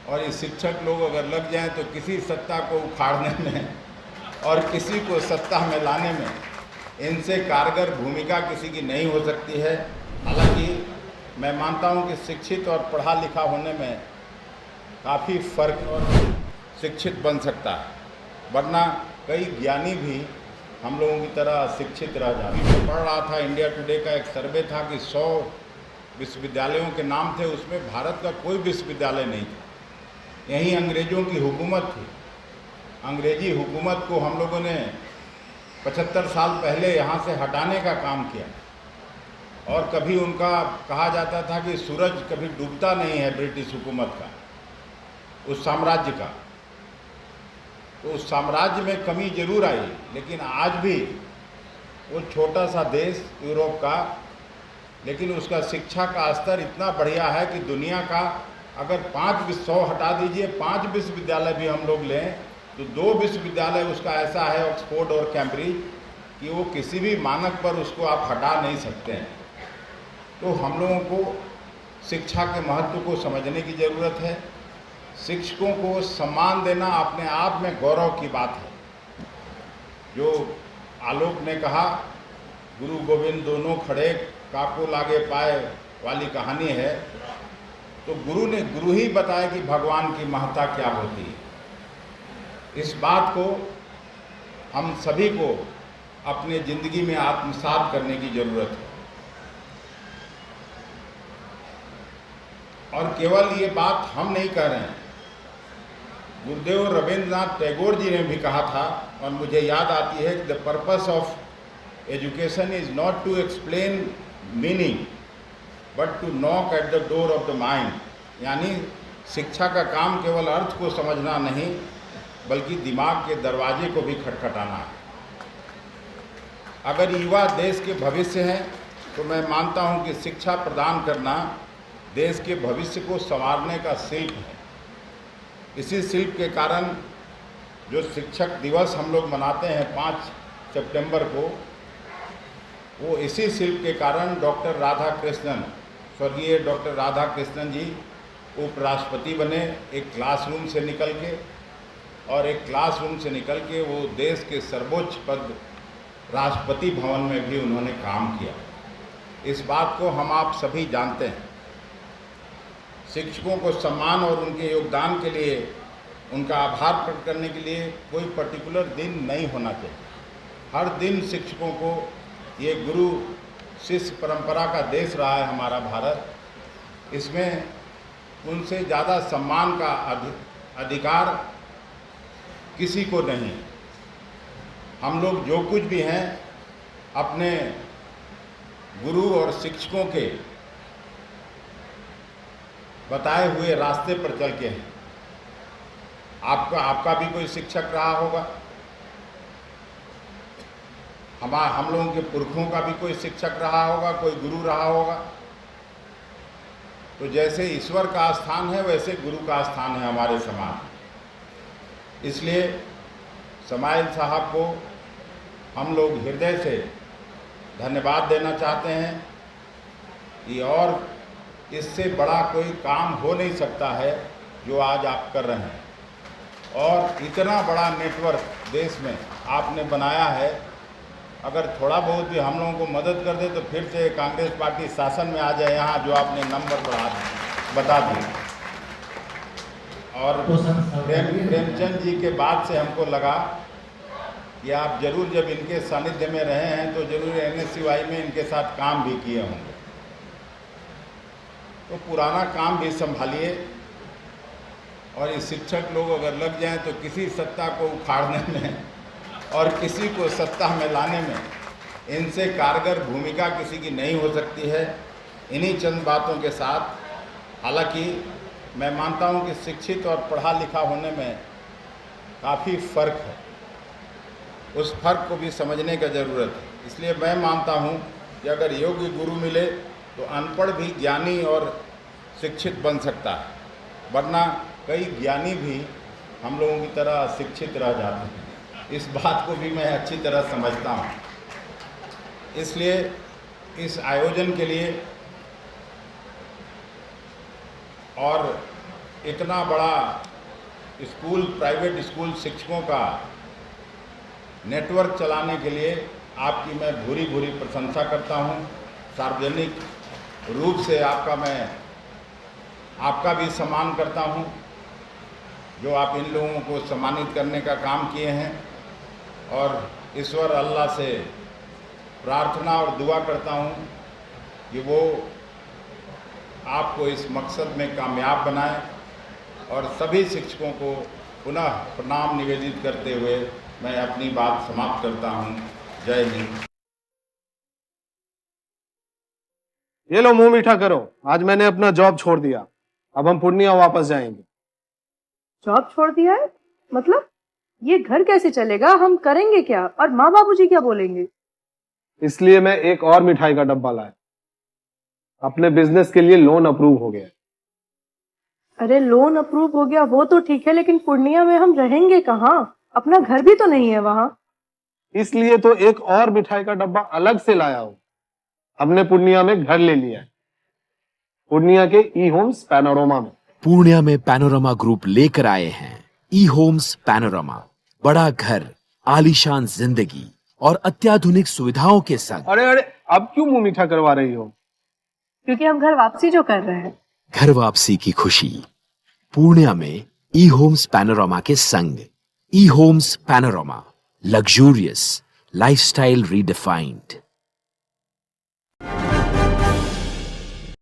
और ये शिक्षक लोग अगर लग जाएं तो किसी सत्ता को उखाड़ने में और किसी को सत्ता में लाने में इनसे कारगर भूमिका किसी की नहीं हो सकती है। हालांकि मैं मानता हूं कि शिक्षित और पढ़ा लिखा होने में काफ़ी फर्क और शिक्षित बन सकता है, वरना कई ज्ञानी भी हम लोगों की तरह अशिक्षित रह जाते हैं। मैं पढ़ रहा था, इंडिया टुडे का एक सर्वे था कि 100 विश्वविद्यालयों के नाम थे, उसमें भारत का कोई विश्वविद्यालय नहीं था। यहीं अंग्रेज़ों की हुकूमत थी। अंग्रेजी हुकूमत को हम लोगों ने 75 साल पहले यहाँ से हटाने का काम किया। और कभी उनका कहा जाता था कि सूरज कभी डूबता नहीं है ब्रिटिश हुकूमत का, उस साम्राज्य का। तो उस साम्राज्य में कमी जरूर आई, लेकिन आज भी वो छोटा सा देश यूरोप का, लेकिन उसका शिक्षा का स्तर इतना बढ़िया है कि दुनिया का अगर 100 हटा दीजिए, 5 विश्वविद्यालय भी हम लोग लें तो 2 विश्वविद्यालय उसका ऐसा है, ऑक्सफोर्ड और कैम्ब्रिज, कि वो किसी भी मानक पर उसको आप हटा नहीं सकते हैं। तो हम लोगों को शिक्षा के महत्व को समझने की ज़रूरत है। शिक्षकों को सम्मान देना अपने आप में गौरव की बात है। जो आलोक ने कहा, गुरु गोविंद दोनों खड़े काको लागे पाए वाली कहानी है, तो गुरु ही बताया कि भगवान की महत्ता क्या होती है। इस बात को हम सभी को अपने ज़िंदगी में आत्मसात करने की ज़रूरत है। और केवल ये बात हम नहीं कह रहे हैं, गुरुदेव रविंद्रनाथ टैगोर जी ने भी कहा था, और मुझे याद आती है कि the purpose of education is not to explain meaning but to knock at the door of the mind. यानी शिक्षा का काम केवल अर्थ को समझना नहीं, बल्कि दिमाग के दरवाजे को भी खटखटाना है। अगर युवा देश के भविष्य हैं तो मैं मानता हूं कि शिक्षा प्रदान करना देश के भविष्य को संवारने का शिल्प है। इसी शिल्प के कारण जो शिक्षक दिवस हम लोग मनाते हैं 5 सितंबर को, वो इसी शिल्प के कारण डॉक्टर राधाकृष्णन, स्वर्गीय डॉक्टर राधाकृष्णन जी उपराष्ट्रपति बने एक क्लासरूम से निकल के, और एक क्लासरूम से निकल के वो देश के सर्वोच्च पद राष्ट्रपति भवन में भी उन्होंने काम किया। इस बात को हम आप सभी जानते हैं। शिक्षकों को सम्मान और उनके योगदान के लिए, उनका आभार प्रकट करने के लिए कोई पर्टिकुलर दिन नहीं होना चाहिए। हर दिन शिक्षकों को, ये गुरु शिष्य परंपरा का देश रहा है हमारा भारत, इसमें उनसे ज़्यादा सम्मान का अधिकार किसी को नहीं। हम लोग जो कुछ भी हैं अपने गुरु और शिक्षकों के बताए हुए रास्ते पर चल के हैं। आपका भी कोई शिक्षक रहा होगा, हम लोगों के पुरखों का भी कोई शिक्षक रहा होगा, कोई गुरु रहा होगा। तो जैसे ईश्वर का स्थान है, वैसे गुरु का स्थान है हमारे समाज। इसलिए समाइल साहब को हम लोग हृदय से धन्यवाद देना चाहते हैं कि और इससे बड़ा कोई काम हो नहीं सकता है जो आज आप कर रहे हैं। और इतना बड़ा नेटवर्क देश में आपने बनाया है, अगर थोड़ा बहुत भी हम लोगों को मदद कर दे तो फिर से कांग्रेस पार्टी शासन में आ जाए यहाँ, जो आपने नंबर बता दिए। और प्रेमचंद जी के बाद से हमको लगा कि आप जरूर जब इनके सानिध्य में रहे हैं तो जरूर NSUI में इनके साथ काम भी किए होंगे। तो पुराना काम भी संभालिए, और ये शिक्षक लोग अगर लग जाएं तो किसी सत्ता को उखाड़ने में और किसी को सत्ता में लाने में इनसे कारगर भूमिका किसी की नहीं हो सकती है। इन्हीं चंद बातों के साथ, हालांकि मैं मानता हूं कि शिक्षित और पढ़ा लिखा होने में काफ़ी फ़र्क है, उस फर्क को भी समझने का ज़रूरत है। इसलिए मैं मानता हूं कि अगर योग्य गुरु मिले तो अनपढ़ भी ज्ञानी और शिक्षित बन सकता है, वरना कई ज्ञानी भी हम लोगों की तरह अशिक्षित रह जाते हैं। इस बात को भी मैं अच्छी तरह समझता हूँ। इसलिए इस आयोजन के लिए और इतना बड़ा स्कूल, प्राइवेट स्कूल शिक्षकों का नेटवर्क चलाने के लिए आपकी मैं भूरी भूरी प्रशंसा करता हूं। सार्वजनिक रूप से आपका भी सम्मान करता हूं, जो आप इन लोगों को सम्मानित करने का काम किए हैं। और ईश्वर अल्लाह से प्रार्थना और दुआ करता हूं कि वो आपको इस मकसद में कामयाब बनाए। और सभी शिक्षकों को पुनः प्रणाम निवेदित करते हुए मैं अपनी बात समाप्त करता हूं। जय हिंद। ये लो मुंह मीठा करो, आज मैंने अपना जॉब छोड़ दिया, अब हम पूर्णिया वापस जाएंगे। जॉब छोड़ दिया है? मतलब ये घर कैसे चलेगा? हम करेंगे क्या? और माँ बाबूजी क्या बोलेंगे? इसलिए मैं एक और मिठाई का डब्बा लाया। अपने बिजनेस के लिए लोन अप्रूव हो गया। अरे लोन अप्रूव हो गया वो तो ठीक है, लेकिन पूर्णिया में हम रहेंगे कहाँ? अपना घर भी तो नहीं है वहाँ। इसलिए तो एक और मिठाई का डब्बा अलग से लाया हूं। हमने पूर्णिया में घर ले लिया है, पूर्णिया के ई होम्स पैनोरमा में। पूर्णिया में पैनोरमा ग्रुप लेकर आए हैं ई होम्स पैनोरमा। बड़ा घर, आलीशान जिंदगी और अत्याधुनिक सुविधाओं के संग। अरे अरे, अब क्यों मुंह मीठा करवा रही हो? क्योंकि हम घर वापसी जो कर रहे हैं। घर वापसी की खुशी पूर्णिया में ई होम्स पैनोरमा के संग। E homes panorama, luxurious lifestyle redefined.